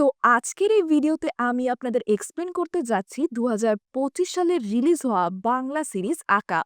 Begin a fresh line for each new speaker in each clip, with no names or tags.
তো আজকের এই ভিডিওতে আমি আপনাদের এক্সপ্লেন করতে যাচ্ছি ২০২৫ সালে রিলিজ হওয়া বাংলা সিরিজ 'আঁকা'।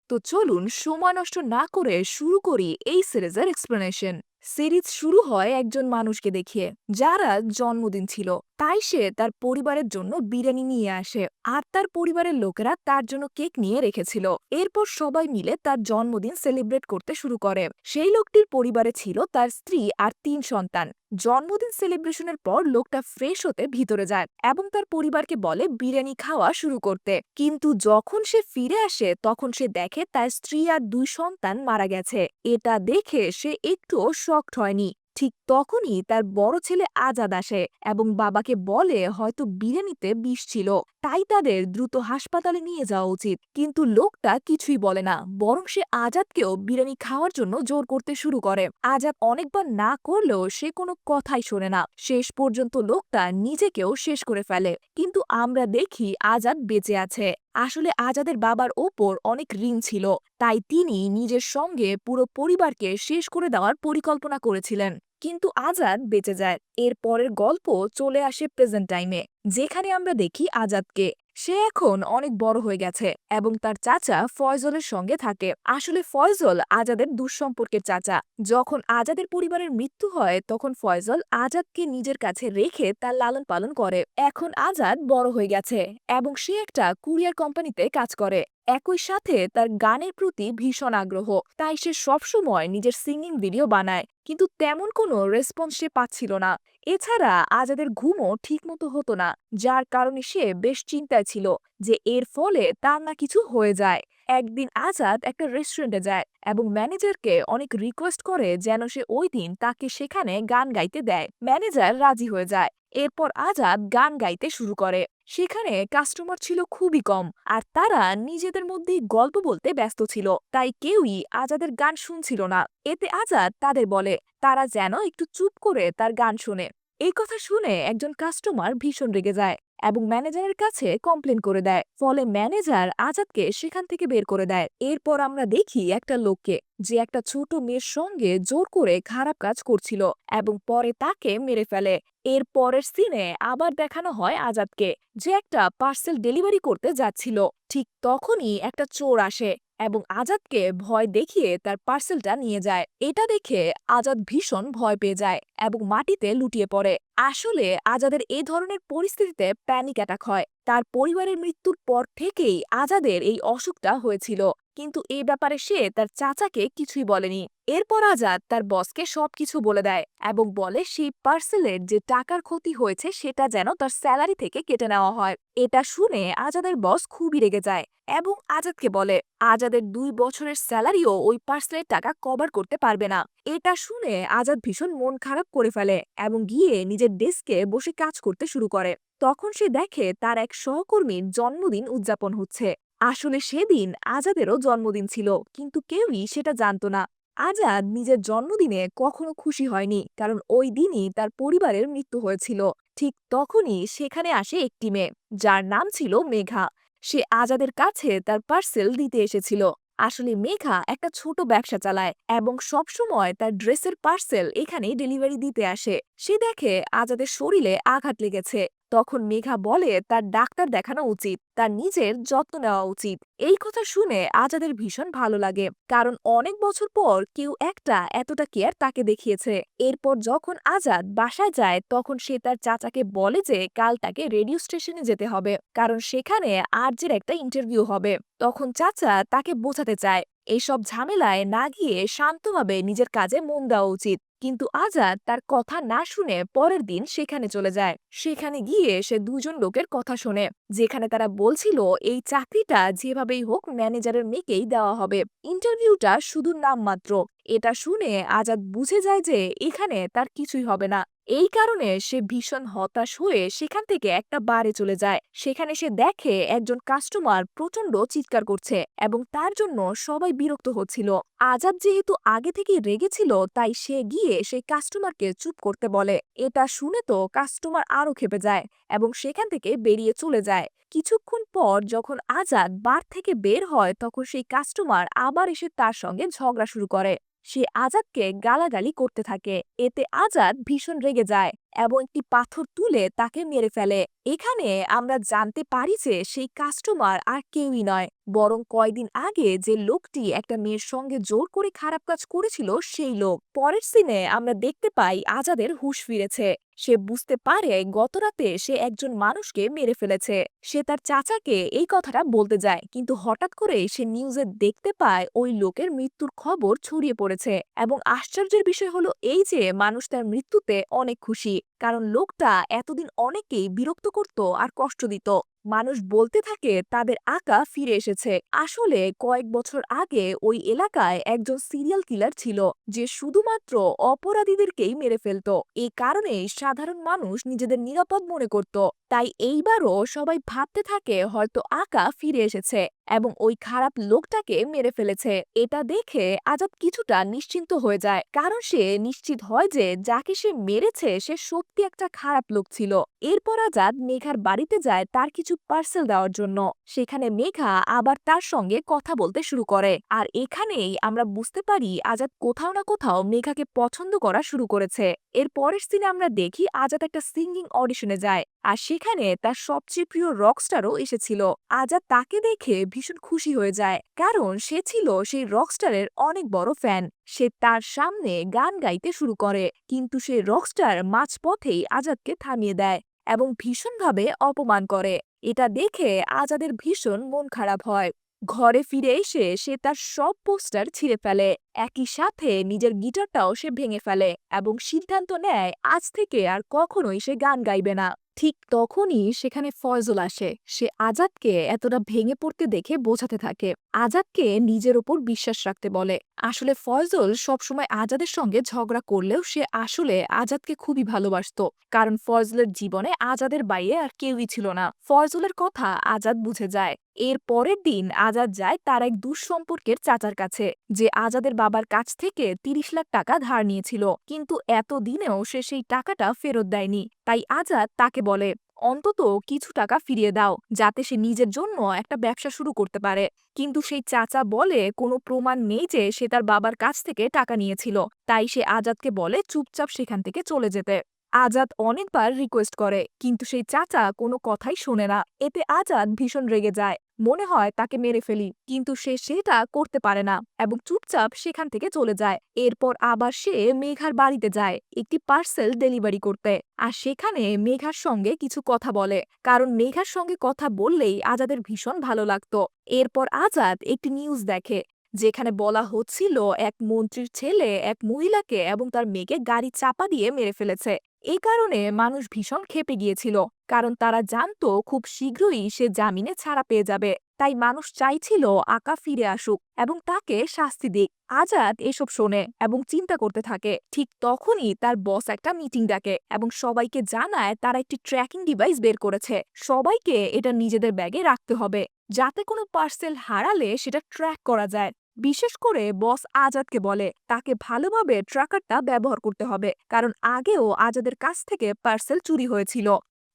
তো চলুন সময় নষ্ট না করে শুরু করি এই সিরিজের এক্সপ্লেনেশন। সিরিজ শুরু হয় একজন মানুষকে দেখিয়ে, যারা জন্মদিন ছিল, তাই সে তার পরিবারের জন্য বিরিয়ানি নিয়ে আসে। আর তার পরিবারের লোকেরা তার জন্য কেক নিয়ে রেখেছিল। এরপর সবাই মিলে তার জন্মদিন সেলিব্রেট করতে শুরু করে। সেই লোকটির পরিবারে ছিল তার স্ত্রী আর ৩ সন্তান। জন্মদিন সেলিব্রেশনের পর লোকটা ফ্রেশ হতে ভিতরে যায় এবং তার পরিবারকে বলে বিরিয়ানি খাওয়া শুরু করতে। কিন্তু যখন সে ফিরে আসে তখন সে দেখে তার স্ত্রী আর ২ সন্তান মারা গেছে। এটা দেখে সে একটুও শকড হয়নি। ঠিক তখনই তার বড় ছেলে আজাদ আসে এবং বাবাকে বলে হয়তো বিরিয়ানিতে বিষ ছিল, তাই তাদের দ্রুত হাসপাতালে নিয়ে যাওয়া উচিত। কিন্তু লোকটা কিছুই বলে না, বরং সে আজাদকেও বিরিয়ানি খাওয়ার জন্য জোর করতে শুরু করে। আজাদ অনেকবার না করলেও সে কোনো কথাই শোনে না। শেষ পর্যন্ত লোকটা নিজেকেও শেষ করে ফেলে। কিন্তু আমরা দেখি আজাদ বেঁচে আছে। আসলে আজাদের বাবার ওপর অনেক ঋণ ছিল, তাই তিনি নিজের সঙ্গে পুরো পরিবারকে শেষ করে দেওয়ার পরিকল্পনা করেছিলেন। কিন্তু আজাদ বেঁচে যায়। এর পরের গল্প চলে আসে প্রেজেন্ট টাইমে, যেখানে আমরা দেখি আজাদকে। সে এখন অনেক বড় হয়ে গেছে এবং তার চাচা ফয়জলের সঙ্গে থাকে। আসলে ফয়জল আজাদের দুঃসম্পর্কের চাচা। যখন আজাদের পরিবারের মৃত্যু হয় তখন ফয়জল আজাদকে নিজের কাছে রেখে তার লালন পালন করে। এখন আজাদ বড় হয়ে গেছে এবং সে একটা কুরিয়ার কোম্পানিতে কাজ করে। একই সাথে তার গানের প্রতি ভীষণ আগ্রহ, তাই সে সবসময় নিজের সিঙ্গিং ভিডিও বানায়। কিন্তু তেমন কোনো রেসপন্স সে পাচ্ছিল না। এছাড়া আজাদের ঘুমও ঠিকমতো হতো না, যার কারণে সে বেশ চিন্তায় ছিল যে এর ফলে তার না কিছু হয়ে যায়। একদিন আজাদ একটা রেস্টুরেন্টে যায় এবং ম্যানেজারকে অনেক রিকোয়েস্ট করে যেন সে ওই দিন তাকে সেখানে গান গাইতে দেয়। ম্যানেজার রাজি হয়ে যায়। এরপর আজাদ গান গাইতে শুরু করে। সেখানে কাস্টমার ছিল খুবই কম আর তারা নিজেদের মধ্যেই গল্প বলতে ব্যস্ত ছিল, তাই কেউই আজাদের গান শুনছিল না। এতে আজাদ তাদের বলে তারা যেন একটু চুপ করে তার গান শোনে। এই কথা শুনে একজন কাস্টমার ভীষণ রেগে যায় এবং ম্যানেজারের কাছে কমপ্লেন করে দেয়। ফলে ম্যানেজার আজাদকে সেখান থেকে বের করে দেয়। এরপর আমরা দেখি একটা লোককে, যে একটা ছোট মেয়ের সঙ্গে জোর করে খারাপ কাজ করছিল এবং পরে তাকে মেরে ফেলে। এর পরের সিনে আবার দেখানো হয় আজাদকে, যে একটা পার্সেল ডেলিভারি করতে যাচ্ছিল। ঠিক তখনই একটা চোর আসে এবং আজাদকে ভয় দেখিয়ে তার পার্সেলটা নিয়ে যায়। এটা দেখে আজাদ ভীষণ ভয় পেয়ে যায় এবং মাটিতে লুটিয়ে পড়ে। আসলে আজাদের এই ধরনের পরিস্থিতিতে প্যানিক অ্যাটাক হয়। তার পরিবারের মৃত্যুর পর থেকেই আজাদের এই অসুখটা হয়েছিল, কিন্তু এই ব্যাপারে সে তার চাচাকে কিছুই বলেনি। এরপর আজাদ তার বসকে সবকিছু বলে দেয় এবং বলে সেই পার্সেলের যে টাকার ক্ষতি হয়েছে সেটা যেন তার স্যালারি থেকে কেটে নেওয়া হয়। এটা শুনে আজাদের বস খুবই রেগে যায় এবং আজাদকে বলে আজাদের ২ বছরের স্যালারিও ওই পার্সেলের টাকা কভার করতে পারবে না। এটা শুনে আজাদ ভীষণ মন খারাপ করে ফেলে এবং গিয়ে নিজের ডেস্কে বসে কাজ করতে শুরু করে। তখন সে দেখে তার এক সহকর্মীর জন্মদিন উদযাপন হচ্ছে। আসলে সেদিন আজাদেরও জন্মদিন ছিল, কিন্তু কেউই সেটা জানতো না। আজাদ নিজের জন্মদিনে কখনো খুশি হয়নি, কারণ ওই দিনই তার পরিবারের মৃত্যু হয়েছিল। ঠিক তখনই সেখানে আসে একটি মেয়ে, যার নাম ছিল মেঘা। সে আজাদের কাছে তার পার্সেল দিতে এসেছিল। আসলে মেঘা একটা ছোট ব্যবসা চালায় এবং সবসময় তার ড্রেসের পার্সেল এখানেই ডেলিভারি দিতে আসে। সে দেখে আজাদের শরীরে আঘাত লেগেছে। তখন মেঘা বলে তার ডাক্তার দেখানো উচিত, তার নিজের যত্ন নেওয়া উচিত। এই কথা শুনে আজাদের ভীষণ ভালো লাগে, কারণ অনেক বছর পর কেউ একটা এতটা কেয়ার তাকে দেখিয়েছে। এরপর যখন আজাদ বাসায় যায় তখন সে তার চাচাকে বলে যে কাল তাকে রেডিও স্টেশনে যেতে হবে, কারণ সেখানে আরজের একটা ইন্টারভিউ হবে। তখন চাচা তাকে বোঝাতে চায় এইসব ঝামেলায় না গিয়ে শান্তভাবে নিজের কাজে মন দেওয়া উচিত। কিন্তু আজাদ তার কথা না শুনে পরের দিন সেখানে চলে যায়। সেখানে গিয়ে সে দুজন লোকের কথা শোনে, যেখানে তারা বলছিল এই চাকরিটা যেভাবেই হোক ম্যানেজারের মেয়েকেই দেওয়া হবে। ইন্টারভিউটা শুধু নামমাত্র। এটা শুনে আজাদ বুঝে যায় যে এখানে তার কিছুই হবে না। এই কারণে সে ভীষণ হতাশ হয়ে সেখান থেকে একটা বারে চলে যায়। সেখানে সে দেখে একজন কাস্টমার প্রচন্ড চিৎকার করছে এবং তার জন্য সবাই বিরক্ত হচ্ছিল। আজাদ যেহেতু আগে থেকেই রেগেছিল, তাই সে গিয়ে সেই কাস্টমারকে চুপ করতে বলে। এটা শুনে তো কাস্টমার আরো ক্ষেপে যায় এবং সেখান থেকে বেরিয়ে চলে যায়। কিছুক্ষণ পর যখন আজাদ বার থেকে বের হয়, তখন সেই কাস্টমার আবার এসে তার সঙ্গে ঝগড়া শুরু করে। সে আজাদকে গালাগালি করতে থাকে। এতে আজাদ ভীষণ রেগে যায় এবং একটি পাথর তুলে তাকে মেরে ফেলে। এখানে আমরা জানতে পারি যে সেই কাস্টমার আর কেউই নয়, বরং কয়দিন আগে যে লোকটি একটা মেয়ের সঙ্গে জোর করে খারাপ কাজ করেছিল সেই লোক। পরের সিনে আমরা দেখতে পাই আজাদের হুঁশ ফিরেছে। সে বুঝতে পারে গতরাতে সে একজন মানুষকে মেরে ফেলেছে। সে তার চাচাকে এই কথাটা বলতে যায়, কিন্তু হঠাৎ করে সে নিউজে দেখতে পায় ওই লোকের মৃত্যুর খবর ছড়িয়ে পড়েছে। এবং আশ্চর্যের বিষয় হলো এই যে মানুষ তার মৃত্যুতে অনেক খুশি, কারণ লোকটা এতদিন অনেকেই বিরক্ত করত আর কষ্ট দিত। মানুষ বলতে থাকে তাদের আঁকা ফিরে এসেছে। আসলে কয়েক বছর আগে ওই এলাকায় একজন সিরিয়াল কিলার ছিল, যে শুধুমাত্র অপরাধীদেরকেই মেরে ফেলতো। এই কারণেই সাধারণ মানুষ নিজেদের নিরাপদ মনে করত। তাই এইবারও সবাই ভাবতে থাকে হয়তো আঁকা ফিরে এসেছে এবং ওই খারাপ লোকটাকে মেরে ফেলেছে। এটা দেখে আজাদ কিছুটা নিশ্চিন্ত হয়ে যায়, কারণ সে নিশ্চিত হয় যে যাকে সে মেরেছে সে সত্যি একটা খারাপ লোক ছিল। এরপর আজাদ মেঘার বাড়িতে যায় তার কিছু পার্সেল দেওয়ার জন্য। সেখানে মেঘা আবার তার সঙ্গে কথা বলতে শুরু করে। আর এখানেই আমরা বুঝতে পারি আজাদ কোথাও না কোথাও মেঘাকে পছন্দ করা শুরু করেছে। এর পরের সিনে আমরা দেখি আজাদ একটা সিঙ্গিং অডিশনে যায়, আর সেখানে তার সবচেয়ে প্রিয় রকস্টারও এসেছিল। আজাদ তাকে দেখে ভীষণ খুশি হয়ে যায়, কারণ সে ছিল সেই রকস্টারের অনেক বড় ফ্যান। সে তার সামনে গান গাইতে শুরু করে, কিন্তু সেই রকস্টার মাঝপথেই আজাদকে থামিয়ে দেয় এবং ভীষণভাবে অপমান করে। এটা দেখে আজাদের ভীষণ মন খারাপ হয়। ঘরে ফিরে এসে সে তার সব পোস্টার ছিঁড়ে ফেলে। একই সাথে নিজের গিটারটাও সে ভেঙে ফেলে এবং সিদ্ধান্ত নেয় আজ থেকে আর কখনোই সে গান গাইবে না। ঠিক তখনই সেখানে ফয়জল আসে। সে আজাদকে এতটা ভেঙে পড়তে দেখে বোঝাতে থাকে, আজাদকে নিজের ওপর বিশ্বাস রাখতে বলে। আসলে ফয়জল সবসময় আজাদের সঙ্গে ঝগড়া করলেও সে আসলে আজাদকে খুবই ভালোবাসতো, কারণ ফয়জলের জীবনে আজাদের বাইরে আর কেউই ছিল না। ফয়জলের কথা আজাদ বুঝে যায়। এর পরের দিন আজাদ যায় তার এক দুঃসম্পর্কের চাচার কাছে, যে আজাদের বাবার কাছ থেকে ৩০ লাখ টাকা ধার নিয়েছিল, কিন্তু এতদিনেও সে সেই টাকাটা ফেরত দেয়নি। তাই আজাদ তাকে বলে অন্তত কিছু টাকা ফিরিয়ে দাও, যাতে সে নিজের জন্য একটা ব্যবসা শুরু করতে পারে। কিন্তু সেই চাচা বলে কোনো প্রমাণ নেই যে সে তার বাবার কাছ থেকে টাকা নিয়েছিল। তাই সে আজাদকে বলে চুপচাপ সেখান থেকে চলে যেতে। আজাদ অনেকবার রিকোয়েস্ট করে, কিন্তু সেই চাচা কোনো কথাই শোনে না। এতে আজাদ ভীষণ রেগে যায়। মনে হয় তাকে মেরে ফেলি, কিন্তু সে সেটা করতে পারে না এবং চুপচাপ সেখান থেকে চলে যায়। এরপর আবার সে মেঘার বাড়িতে যায় একটি পার্সেল ডেলিভারি করতে, আর সেখানে মেঘার সঙ্গে কিছু কথা বলে, কারণ মেঘার সঙ্গে কথা বললেই আজাদের ভীষণ ভালো লাগতো। এরপর আজাদ একটি নিউজ দেখে, যেখানে বলা হচ্ছিল এক মন্ত্রীর ছেলে এক মহিলাকে এবং তার মেয়েকে গাড়ি চাপা দিয়ে মেরে ফেলেছে। এই কারণে মানুষ ভীষণ ক্ষেপে গিয়েছিল, কারণ তারা জানতো খুব শীঘ্রই সে জামিনে ছাড়া পেয়ে যাবে। তাই মানুষ চাইছিল আকা ফিরে আসুক এবং তাকে শাস্তি দিক। আজাদ এসব শোনে এবং চিন্তা করতে থাকে। ঠিক তখনই তার বস একটা মিটিং ডাকে এবং সবাইকে জানায় তারা একটি ট্র্যাকিং ডিভাইস বের করেছে। সবাইকে এটা নিজেদের ব্যাগে রাখতে হবে, যাতে কোনো পার্সেল হারালে সেটা ট্র্যাক করা যায়। বিশেষ করে বস আজাদকে বলে তাকে ভালোভাবে ট্র্যাকারটা ব্যবহার করতে হবে, কারণ আগেও আজাদের কাছ থেকে পার্সেল চুরি হয়েছিল।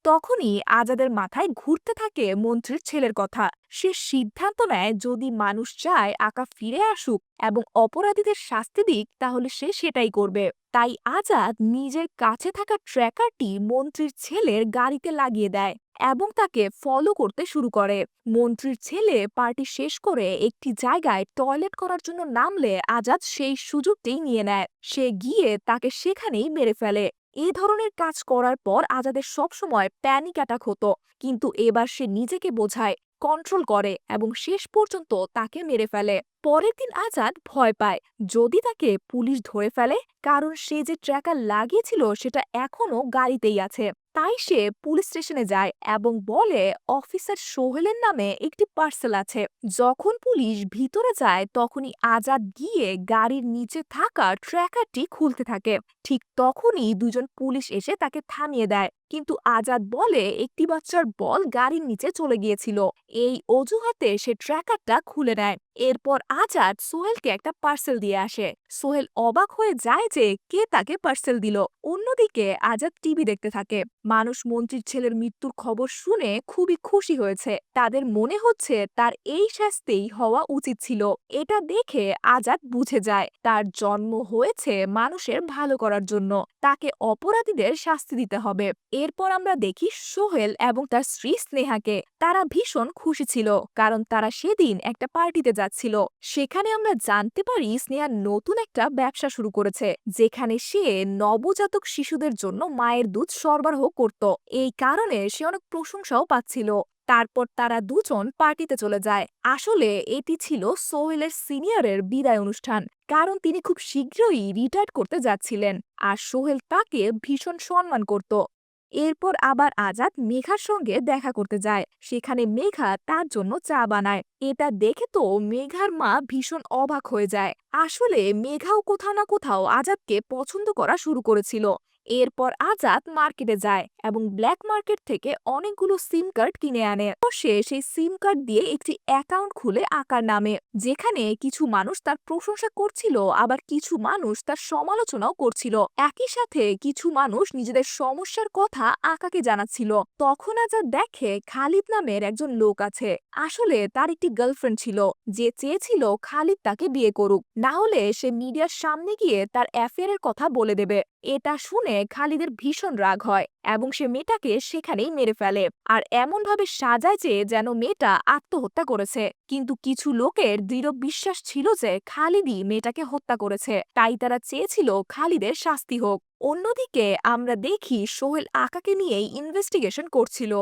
তখনই আজাদের মাথায় ঘুরতে থাকে মন্ত্রীর ছেলের কথা। সে সিদ্ধান্ত নেয় যদি মানুষ চায় আকা ফিরে আসুক এবং অপরাধীদের শাস্তি দিক, তাহলে সে সেটাই করবে। তাই আজাদ নিজের কাছে থাকা ট্র্যাকারটি মন্ত্রীর ছেলের গাড়িতে লাগিয়ে দেয় এবং তাকে ফলো করতে শুরু করে। মন্ত্রীর ছেলে পার্টি শেষ করে একটি জায়গায় টয়লেট করার জন্য নামলে আজাদ সেই সুযোগটাই নিয়ে নেয়। সে গিয়ে তাকে সেখানেই মেরে ফেলে। এই ধরনের কাজ করার পর আজাদের সবসময় প্যানিক অ্যাটাক হতো, কিন্তু এবার সে নিজেকে বোঝায়, কন্ট্রোল করে এবং শেষ পর্যন্ত তাকে মেরে ফেলে। পরের দিন আজাদ ভয় পায় যদি তাকে পুলিশ ধরে ফেলে, কারণ সে যে ট্র্যাকার লাগিয়েছিল সেটা এখনো গাড়িতেই আছে। তাই সে পুলিশ স্টেশনে যায় এবং বলে অফিসার সোহেলের নামে একটি পার্সেল আছে। যখন পুলিশ ভিতরে যায় তখনই আজাদ গিয়ে গাড়ির নিচে থাকা ট্র্যাকারটি খুলতে থাকে। ঠিক তখনই দুজন পুলিশ এসে তাকে থামিয়ে দেয়, কিন্তু আজাদ বলে একটি বাচ্চার বল গাড়ির নিচে চলে গিয়েছিল। এই অজুহাতে সে ট্র্যাকারটা খুলে নেয়। এরপর আজাদ সোহেলকে একটা পার্সেল দিয়ে আসে। সোহেল অবাক হয়ে যায় যে কে তাকে পার্সেল দিল। অন্যদিকে আজাদ টিভি দেখতে থাকে। মানুষ মন্ত্রীর ছেলের মৃত্যুর খবর শুনে খুবই খুশি হয়েছে। তাদের মনে হচ্ছে তার এই শাস্তিই হওয়া উচিত ছিল। এটা দেখে আজাদ বুঝে যায় তার জন্ম হয়েছে মানুষের ভালো করার জন্য। তাকে অপরাধীদের শাস্তি দিতে হবে। এরপর আমরা দেখি সোহেল এবং তার স্ত্রী স্নেহাকে। তারা ভীষণ খুশি ছিল কারণ তারা সেদিন একটা পার্টিতে যাচ্ছিল। সেখানে আমরা জানতে পারি স্নেহা নতুন একটা ব্যবসা শুরু করেছে, যেখানে সে নবজাতক শিশুদের জন্য মায়ের দুধ সরবরাহ করত। এই কারণে সে অনেক প্রশংসাও পাচ্ছিল। তারপর তারা দুজন পার্টিতে চলে যায়। আসলে এটি ছিল সোহেলের সিনিয়রের বিদায় অনুষ্ঠান, কারণ তিনি খুব শীঘ্রই রিটায়ার করতে যাচ্ছিলেন আর সোহেল তাকে ভীষণ সম্মান করত। এরপর আবার আজাদ মেঘার সঙ্গে দেখা করতে যায়। সেখানে মেঘা তার জন্য চা বানায়। এটা দেখে তো মেঘার মা ভীষণ অবাক হয়ে যায়। আসলে মেঘাও কোথাও না কোথাও আজাদকে পছন্দ করা শুরু করেছিল। এরপর আজাদ মার্কেটে যায় এবং ব্ল্যাক মার্কেট থেকে অনেকগুলো সিম কার্ড কিনে আনে। তো সে সেই সিম কার্ড দিয়ে একটি অ্যাকাউন্ট খুলে আকার নামে, যেখানে কিছু মানুষ তার প্রশংসা করছিল, আবার কিছু মানুষ তার সমালোচনাও করছিল। একই সাথে কিছু মানুষ নিজেদের সমস্যার কথা আকাকে জানাচ্ছিল। তখন আজাদ দেখে খালিদ নামের একজন লোক আছে। আসলে তার একটি গার্লফ্রেন্ড ছিল, যে চেয়েছিল খালিদ তাকে বিয়ে করুক, না হলে সে মিডিয়ার সামনে গিয়ে তার অ্যাফেয়ারের কথা বলে দেবে। এটা শুনে খালিদের ভীষণ রাগ হয় এবং সে মেয়েটাকে সেখানেই মেরে ফেলে, আর এমন ভাবে সাজায় যে যেন মেয়েটা আত্মহত্যা করেছে। কিন্তু কিছু লোকের দৃঢ় বিশ্বাস ছিল যে খালিদই মেয়েটাকে হত্যা করেছে, তাই তারা চেয়েছিল খালিদের শাস্তি হোক। অন্যদিকে আমরা দেখি সোহেল আকাকে নিয়েই ইনভেস্টিগেশন করছিল।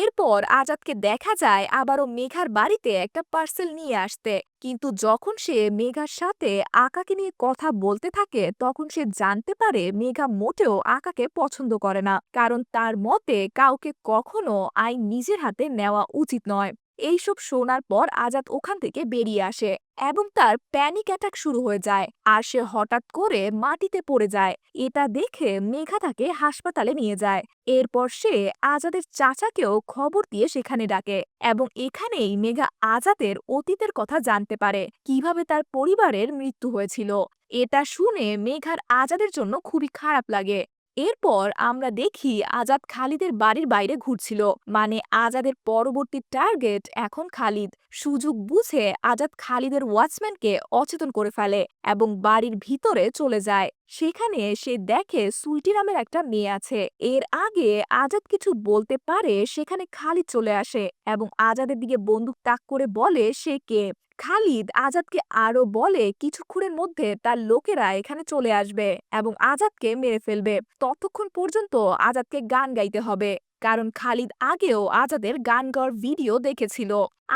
এরপর আজাদকে দেখা যায় আবারও মেঘার বাড়িতে একটা পার্সেল নিয়ে আসতে। কিন্তু যখন সে মেঘার সাথে আকাকে নিয়ে কথা বলতে থাকে তখন সে জানতে পারে মেঘা মোটেও আকাকে পছন্দ করে না, কারণ তার মতে কাউকে কখনো আইন নিজের হাতে নেওয়া উচিত নয়। এইসব শোনার পর আজাদ ওখান থেকে বেরিয়ে আসে এবং তার প্যানিক অ্যাটাক শুরু হয়ে যায় আর সে হঠাৎ করে মাটিতে পড়ে যায়। এটা দেখে মেঘা তাকে হাসপাতালে নিয়ে যায়। এরপর সে আজাদের চাচাকেও খবর দিয়ে সেখানে ডাকে এবং এখানেই মেঘা আজাদের অতীতের কথা জানতে পারে, কিভাবে তার পরিবারের মৃত্যু হয়েছিল। এটা শুনে মেঘার আজাদের জন্য খুবই খারাপ লাগে। এরপর আমরা দেখি আজাদ খালিদের বাড়ির বাইরে ঘুরছিল, মানে আজাদের পরবর্তী টার্গেট এখন খালিদ। সুযোগ বুঝে আজাদ খালিদের ওয়াচম্যানকে অচেতন করে ফেলে এবং বাড়ির ভিতরে চলে যায়। সেখানে সে দেখে সুইটি নামের একটা মেয়ে আছে। এর আগে আজাদ কিছু বলতে পারে সেখানে খালিদ চলে আসে এবং আজাদের দিকে বন্দুক তাক করে বলে সে কে। খালিদ আজাদকে আরো বলে কিছুক্ষণের মধ্যে তার লোকেরা এখানে চলে আসবে এবং আজাদকে মেরে ফেলবে। ততক্ষণ পর্যন্ত আজাদকে গান গাইতে হবে, কারণ খালিদ আগেও আজাদের গান গাওয়ার ভিডিও দেখেছিল।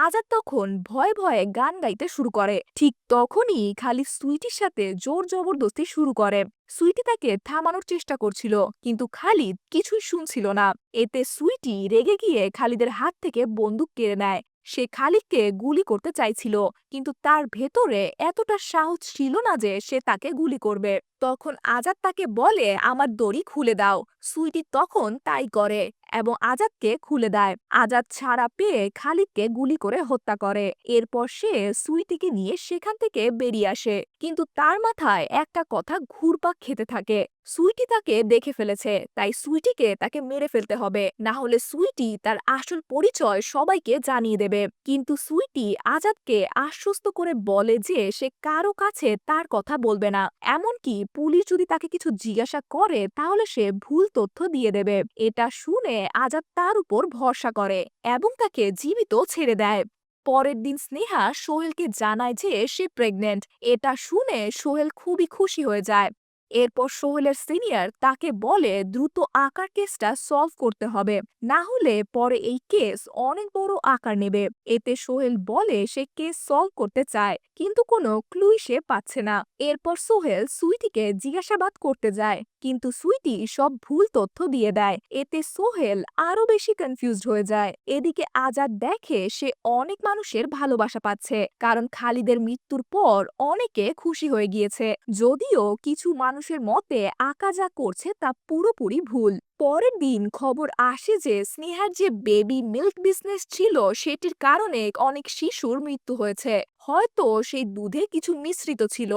আজাদ তখন ভয়ে ভয়ে গান গাইতে শুরু করে। ঠিক তখনই খালিদ সুইটির সাথে জোর জবরদস্তি শুরু করে। সুইটি তাকে থামানোর চেষ্টা করছিল, কিন্তু খালিদ কিছুই শুনছিল না। এতে সুইটি রেগে গিয়ে খালিদের হাত থেকে বন্দুক কেড়ে নেয়। সে খালিদকে গুলি করতে চাইছিল, কিন্তু তার ভেতরে এতটা সাহস ছিল না যে সে তাকে গুলি করবে। তখন আজাদ তাকে বলে আমার দড়ি খুলে দাও। সুইটি তখন তাই করে এবং আজাদকে খুলে দেয়। আজাদ ছাড়া পেয়ে খালিদকে গুলি করে হত্যা করে। এরপর সে সুইটিকে নিয়ে সেখান থেকে বেরিয়ে আসে, কিন্তু তার মাথায় একটা কথা ঘুরপাক খেতে থাকে। সুইটি তাকে দেখে ফেলেছে, তাই সুইটিকে তাকে মেরে ফেলতে হবে, না হলে সুইটি তার আসল পরিচয় সবাইকে জানিয়ে দেবে। কিন্তু সুইটি আজাদকে আশ্বস্ত করে বলে যে সে কারো কাছে তার কথা বলবে না, এমনকি পুলিশ যদি তাকে কিছু জিজ্ঞাসা করে তাহলে সে ভুল তথ্য দিয়ে দেবে। এটা শুনে আজাদ তার উপর ভরসা করে এবং তাকে জীবিত ছেড়ে দেয়। পরের দিন স্নেহা সোহেলকে জানায় যে সে প্রেগনেন্ট। এটা শুনে সোহেল খুবই খুশি হয়ে যায়। এরপর সোহেলের সিনিয়র তাকে বলে দ্রুত আঁকার কেসটা সলভ করতে হবে, না হলে পরে এই কেস অনেক বড় আকার নেবে। এতে সোহেল বলে সে কেস সলভ করতে চায়, কিন্তু কোনো ক্লুই সে পাচ্ছে না। এরপর সোহেল সুইটিকে জিজ্ঞাসাবাদ করতে যায়, কিন্তু সুইটি সব ভুল তথ্য দিয়ে দেয়। এতে সোহেল আরো বেশি কনফিউজড হয়ে যায়। এদিকে আজাদ দেখে সে অনেক মানুষের ভালোবাসা পাচ্ছে, কারণ খালিদের মৃত্যুর পর অনেকে খুশি হয়ে গিয়েছে। যদিও কিছু মানুষের মতে আকা যা করছে তা পুরোপুরি ভুল। পরের দিন খবর আসে যে স্নেহার যে বেবি মিল্ক বিজনেস ছিল সেটির কারণে অনেক শিশুর মৃত্যু হয়েছে, হয়তো সেই দুধে কিছু মিশ্রিত ছিল।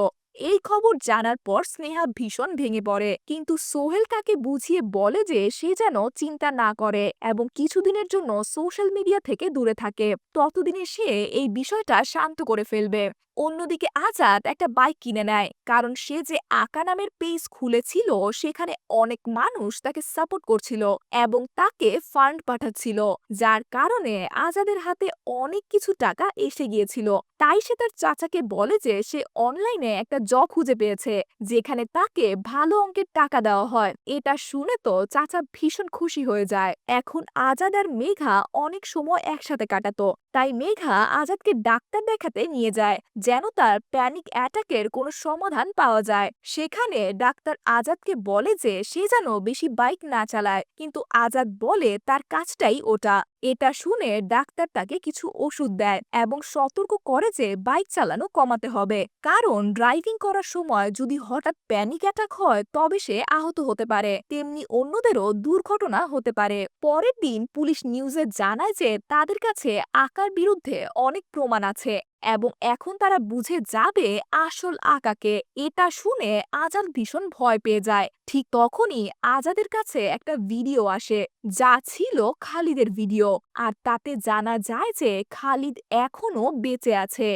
এই খবর জানার পর স্নেহা ভীষণ ভেঙে পড়ে, কিন্তু সোহেল তাকে বুঝিয়ে বলে যে সে যেন চিন্তা না করে এবং কিছুদিনের জন্য সোশ্যাল মিডিয়া থেকে দূরে থাকে, ততদিনে সে এই বিষয়টা শান্ত করে ফেলবে। অন্যদিকে আজাদ একটা বাইক কিনে নেয়, কারণ সে যে আকা নামের পেজ খুলেছিল সেখানে অনেক মানুষ তাকে সাপোর্ট করছিল এবং তাকে ফান্ড পাঠাচ্ছিল, যার কারণে আজাদের হাতে অনেক কিছু টাকা এসে গিয়েছিল। তাই সে তার চাচাকে বলে যে সে অনলাইনে একটা জব খুঁজে পেয়েছে যেখানে তাকে ভালো অঙ্কের টাকা দেওয়া হয়। এটা শুনে তো চাচা ভীষণ খুশি হয়ে যায়। এখন আজাদ আর মেঘা অনেক সময় একসাথে কাটাতো, তাই মেঘা আজাদকে ডাক্তার দেখাতে নিয়ে যায় যেন তার প্যানিক অ্যাটাকের কোনো সমাধান পাওয়া যায়। সেখানে ডাক্তার আজাদকে বলে যে সে যেন বেশি বাইক না চালায়, কিন্তু আজাদ বলে তার কাজটাই ওটা। এটা শুনে ডাক্তার তাকে কিছু ওষুধ দেয় এবং সতর্ক করে যে বাইক চালানো কমাতে হবে, কারণ ড্রাইভিং করার সময় যদি হঠাৎ প্যানিক অ্যাটাক হয় তবে সে আহত হতে পারে, তেমনি অন্যদেরও দুর্ঘটনা হতে পারে। পরের দিন পুলিশ নিউজে জানায় যে তাদের কাছে আকার বিরুদ্ধে অনেক প্রমাণ আছে এবং এখন তারা বুঝে যাবে আসল আকাকে। এটা শুনে আজাদ ভীষণ ভয় পেয়ে যায়। ঠিক তখনই আজাদের কাছে একটা ভিডিও আসে যা ছিল খালিদের ভিডিও, আর তাতে জানা যায় যে খালিদ এখনো বেঁচে আছে।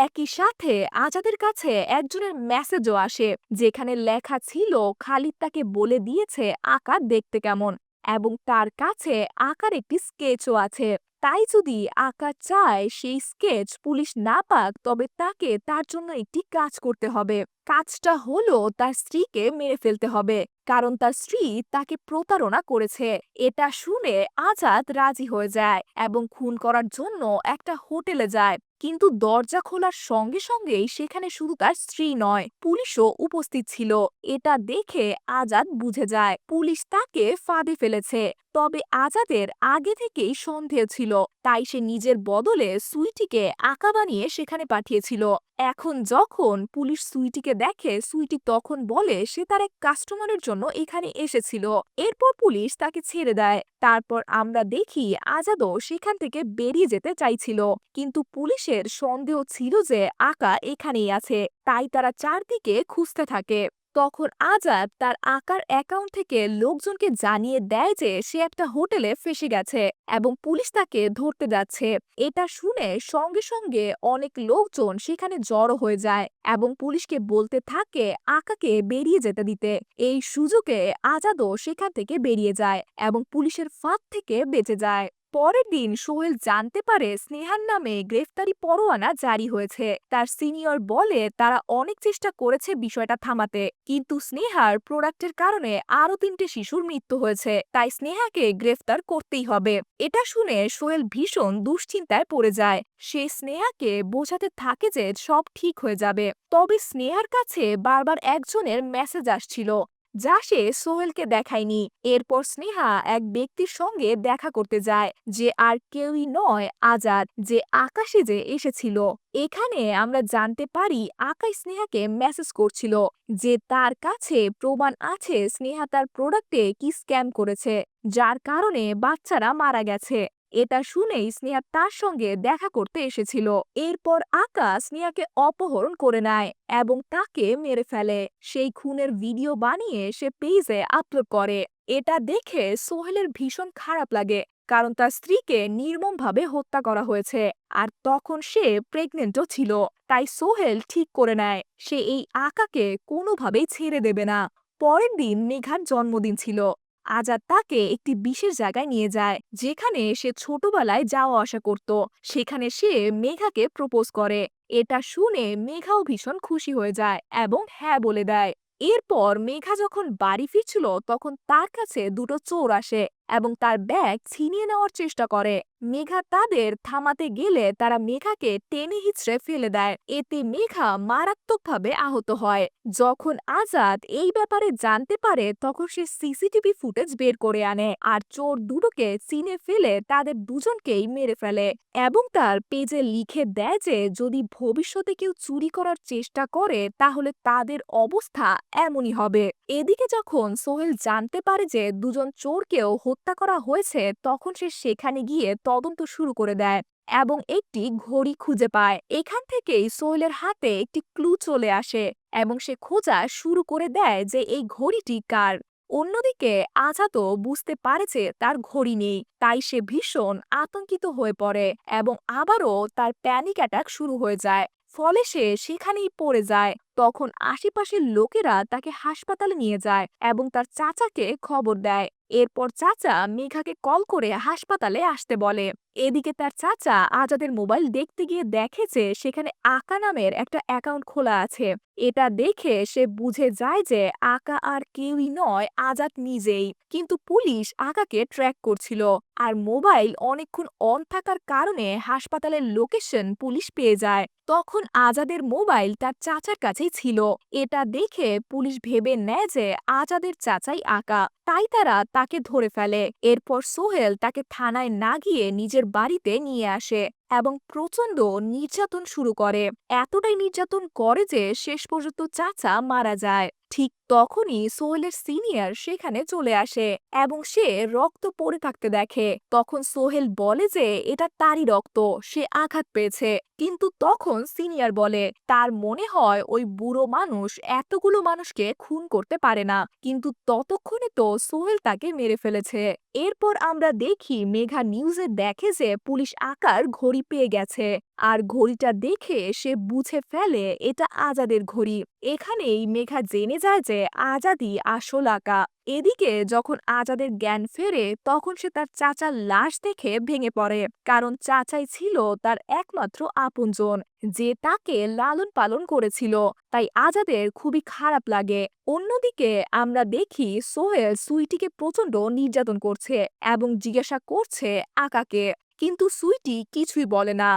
একই সাথে আজাদের কাছে একজনের মেসেজও আসে যেখানে লেখা ছিল খালিদ তাকে বলে দিয়েছে আকা দেখতে কেমন এবং তার কাছে আকার একটি স্কেচও আছে। তাই যদি আকা চায় সেই স্কেচ পুলিশ না পাক তবে তাকে তার জন্য একটি কাজ করতে হবে। কাজটা হলো তার স্ত্রীকে মেরে ফেলতে হবে, কারণ তার স্ত্রী তাকে প্রতারণা করেছে। এটা শুনে আজাদ রাজি হয়ে যায় এবং খুন করার জন্য একটা হোটেলে যায়, কিন্তু দরজা খোলার সঙ্গে সঙ্গেই সেখানে শুধু তার স্ত্রী নয়, পুলিশও উপস্থিত ছিল। এটা দেখে আজাদ বুঝে যায় পুলিশ তাকে ফাঁদে ফেলেছে। তবে আজাদের আগে থেকেই সন্দেহ ছিল, তাই সে নিজের বদলে সুইটিকে আঁকা বানিয়ে সেখানে পাঠিয়েছিল। এখন যখন পুলিশ সুইটিকে দেখে, সুইটি তখন বলে সে তার এক কাস্টমারের জন্য এখানে এসেছিল। এরপর পুলিশ তাকে ছেড়ে দেয়। তারপর আমরা দেখি আজাদও সেখান থেকে বেরিয়ে যেতে চাইছিল, কিন্তু পুলিশের সন্দেহ ছিল যে আকা এখানেই আছে, তাই তারা চারদিকে খুঁজতে থাকে। তখন আজাদ তার আকার অ্যাকাউন্ট থেকে লোকজনকে জানিয়ে দেয় যে সে একটা হোটেলে ফেঁসে গেছে এবং পুলিশ তাকে ধরতে যাচ্ছে। এটা শুনে সঙ্গে সঙ্গে অনেক লোকজন সেখানে জড়ো হয়ে যায় এবং পুলিশকে বলতে থাকে আকাকে বেরিয়ে যেতে দিতে। এই সুযোগে আজাদও সেখান থেকে বেরিয়ে যায় এবং পুলিশের ফাঁদ থেকে বেঁচে যায়। পরের দিন সোহেল জানতে পারে স্নেহার নামে গ্রেফতারি পরোয়ানা জারি হয়েছে। তার সিনিয়র বলে তারা অনেক চেষ্টা করেছে বিষয়টা থামাতে, কিন্তু স্নেহার প্রোডাক্টের কারণে আরো 3টে শিশুর মৃত্যু হয়েছে, তাই স্নেহাকে গ্রেফতার করতেই হবে। এটা শুনে সোহেল ভীষণ দুশ্চিন্তায় পড়ে যায়। সে স্নেহাকে বোঝাতে থাকে যে সব ঠিক হয়ে যাবে, তবে স্নেহার কাছে বারবার একজনের মেসেজ আসছিল যা সে সোহেলকে দেখায়নি। এরপর স্নেহা এক ব্যক্তির সঙ্গে দেখা করতে যায় যে আর কেউই নয় আজাদ, যে আকাশে যে এসেছিল। এখানে আমরা জানতে পারি আকাশ স্নেহাকে মেসেজ করছিল যে তার কাছে প্রমাণ আছে স্নেহা তার প্রোডাক্টে কি স্ক্যাম করেছে, যার কারণে বাচ্চারা মারা গেছে। এটা শুনেই স্নেহা তার সঙ্গে দেখা করতে এসেছিল। এরপর আকাশ স্নেহাকে অপহরণ করে নেয় এবং তাকে মেরে ফেলে। সেই খুনের ভিডিও বানিয়ে সে পেজে আপলোড করে। এটা দেখে সোহেলের ভীষণ খারাপ লাগে, কারণ তার স্ত্রীকে নির্মমভাবে হত্যা করা হয়েছে আর তখন সে প্রেগনেন্টও ছিল। তাই সোহেল ঠিক করে নেয় সে এই আকাকে কোনোভাবেই ছেড়ে দেবে না। পরের দিন মেঘার জন্মদিন ছিল। আজাদ তাকে একটি বিশেষ জায়গায় নিয়ে যায় যেখানে সে ছোটবেলায় যাওয়া আসা করত। সেখানে সে মেঘাকে প্রপোজ করে এটা শুনে মেঘাও ভীষণ খুশি হয়ে যায় এবং হ্যাঁ বলে দেয়। এরপর মেঘা যখন বাড়ি ফিরছিল তখন তার কাছে দুটো চোর আসে এবং তার ব্যাগ ছিনিয়ে নেওয়ার চেষ্টা করে। মেঘা তাদের থামাতে গেলে তারা মেঘাকে টেনে হিঁচড়ে ফেলে দেয়, এতে মেঘা মারাত্মকভাবে আহত হয়। যখন আজাদ এই ব্যাপারে জানতে পারে তখন সে সিসিটিভি ফুটেজ বের করে আনে আর চোর দুটোকে চিনে ফেলে তাদের দুজনকেই মেরে ফেলে এবং তার পেজে লিখে দেয় যে যদি ভবিষ্যতে কেউ চুরি করার চেষ্টা করে তাহলে তাদের অবস্থা এমনই হবে। এদিকে যখন সোহেল জানতে পারে যে দুজন চোরকেও হত্যা করা হয়েছে তখন সে সেখানে গিয়ে তদন্ত শুরু করে দেয় এবং একটি ঘড়ি খুঁজে পায়। এখান থেকেই সোহেলের হাতে একটি ক্লু চলে আসে এবং সে খোঁজা শুরু করে দেয় যে এই ঘড়িটি কার। অন্যদিকে আজাদও বুঝতে পারে যে তার ঘড়ি নেই, তাই সে ভীষণ আতঙ্কিত হয়ে পড়ে এবং আবারও তার প্যানিক অ্যাটাক শুরু হয়ে যায়। ফলে সে সেখানেই পড়ে যায়। তখন আশেপাশের লোকেরা তাকে হাসপাতালে নিয়ে যায় এবং তার চাচাকে খবর দেয়। এরপর চাচা মেঘাকে কল করে হাসপাতালে আসতে বলে। এদিকে তার চাচা আজাদের মোবাইল দেখতে গিয়ে দেখে যে সেখানে আকা নামের একটা অ্যাকাউন্ট খোলা আছে। এটা দেখে সে বুঝে যায় যে আকা আর কেউই নয়, আজাদ নিজেই। কিন্তু পুলিশ আকাকে ট্র্যাক করছিল আর মোবাইল অনেকক্ষণ অন থাকার কারণে হাসপাতালের লোকেশন পুলিশ পেয়ে যায়। তখন আজাদের মোবাইল তার চাচার কাছেই ছিল। এটা দেখে পুলিশ ভেবে নেয় যে আজাদের চাচাই আকা, তাই তারা তাকে ধরে ফেলে। এরপর সোহেল তাকে থানায় না গিয়ে নিজের বাড়িতে নিয়ে আসে এবং প্রচন্ড নির্যাতন শুরু করে। এতটাই নির্যাতন করে যে শেষ পর্যন্ত চাচা মারা যায়। ঠিক তখনই সোহেলের সিনিয়র সেখানে চলে আসে এবং সে রক্ত পড়ে থাকতে দেখে। তখন সোহেল বলে যে এটা তারই রক্ত, সে আঘাত পেয়েছে। কিন্তু তখন সিনিয়র বলে তার মনে হয় ওই বুড়ো মানুষ এতগুলো মানুষকে খুন করতে পারে না, কিন্তু ততক্ষণে তো সোহেল তাকে মেরে ফেলেছে। এরপর আমরা দেখি মেঘা নিউজে দেখে যে পুলিশ আকার ঘড়ি পেয়ে গেছে আর ঘড়িটা দেখে সে বুঝে ফেলে এটা আজাদের ঘড়ি। এখানেই মেঘা জেনে যায় যে আজাদই আসল আকা। এদিকে যখন আজাদের জ্ঞান ফেরে তখন সে তার চাচার লাশ দেখে ভেঙে পড়ে, কারণ চাচাই ছিল তার একমাত্র আপনজন যে তাকে লালন পালন করেছিল। তাই আজাদের খুবই খারাপ লাগে। অন্যদিকে আমরা দেখি সোহেল সুইটিকে প্রচন্ড নির্যাতন করছে এবং জিজ্ঞাসা করছে আকাকে, কিন্তু সুইটি কিছুই বলে না।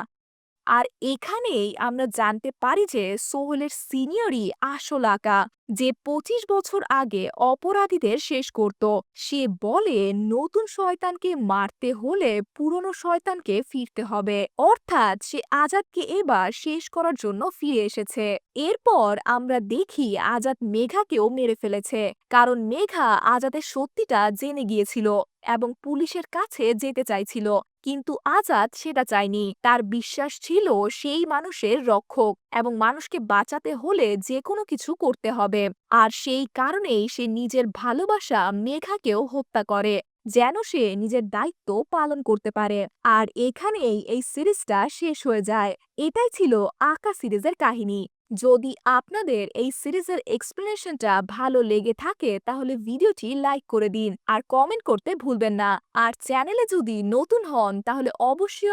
আর এখানেই আমরা জানতে পারি যে সোহেলের সিনিয়রই আসল আকা, যে 25 বছর আগে অপরাধীদের শেষ করত। সে বলে নতুন শয়তানকে মারতে হলে পুরনো শয়তানকে ফিরতে হবে, অর্থাৎ সে আজাদকে এবার শেষ করার জন্য ফিরে এসেছে। এরপর আমরা দেখি আজাদ মেঘাকেও মেরে ফেলেছে, কারণ মেঘা আজাদের সত্যিটা জেনে গিয়েছিল এবং পুলিশের কাছে যেতে চাইছিল। কিন্তু আজাদ সেটা চায়নি। তার বিশ্বাস ছিল সেই মানুষের রক্ষক এবং মানুষকে বাঁচাতে হলে যে কোনো কিছু করতে হবে। আর সেই কারণেই সে নিজের ভালোবাসা মেঘাকেও হত্যা করে, যেন সে নিজের দায়িত্ব পালন করতে পারে। আর এখানেই এই সিরিজটা শেষ হয়ে যায়। এটাই ছিল আকা সিরিজের কাহিনী। যদি আপনাদের এই সিরিজের এক্সপ্লেনেশনটা ভালো লেগে থাকে তাহলে ভিডিওটি লাইক করে দিন আর কমেন্ট করতে ভুলবেন না। আর চ্যানেলে যদি নতুন হন তাহলে অবশ্যই